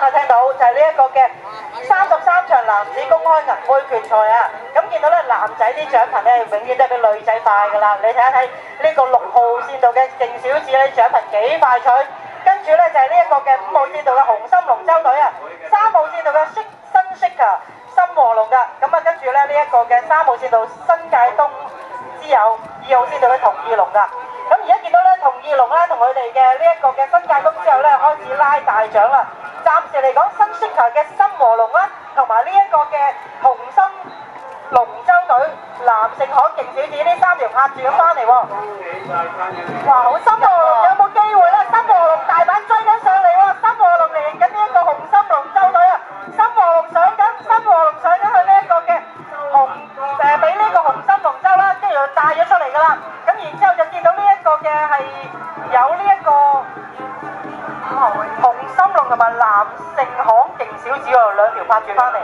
啊，聽到就係呢一個嘅33場男子公開銀杯決賽啊！咁見到咧男仔啲獎品咧，永遠都係比女仔快㗎啦！你睇一睇呢個6號線道嘅勁小子咧，獎品幾快脆！跟住咧就係呢一個嘅5號線道嘅紅心龍舟隊啊，3號線道嘅新色啊深和龍㗎，咁啊跟住咧呢一個嘅3號線道新界東之友，2號線道嘅同義龍㗎。咁而家見到咧同義龍咧同佢哋嘅呢一個嘅新界東之後咧開始拉大獎啦。暫時嚟講，新色球嘅深和龍啦，同埋呢一個嘅紅心龍舟隊、南盛行勁小子呢3條拍住咁翻嚟喎。哇！好深和龍有冇機會咧？深和龍大板追緊上嚟喎，深和龍嚟緊呢一個紅心龍舟隊啊！深和龍上緊去呢一個嘅俾呢個紅心龍舟啦，跟住就帶咗出嚟㗎啦。咁然之後就見到呢一個嘅係有呢一個紅心龍同埋南盛行勁小子喎，2條拍住翻嚟。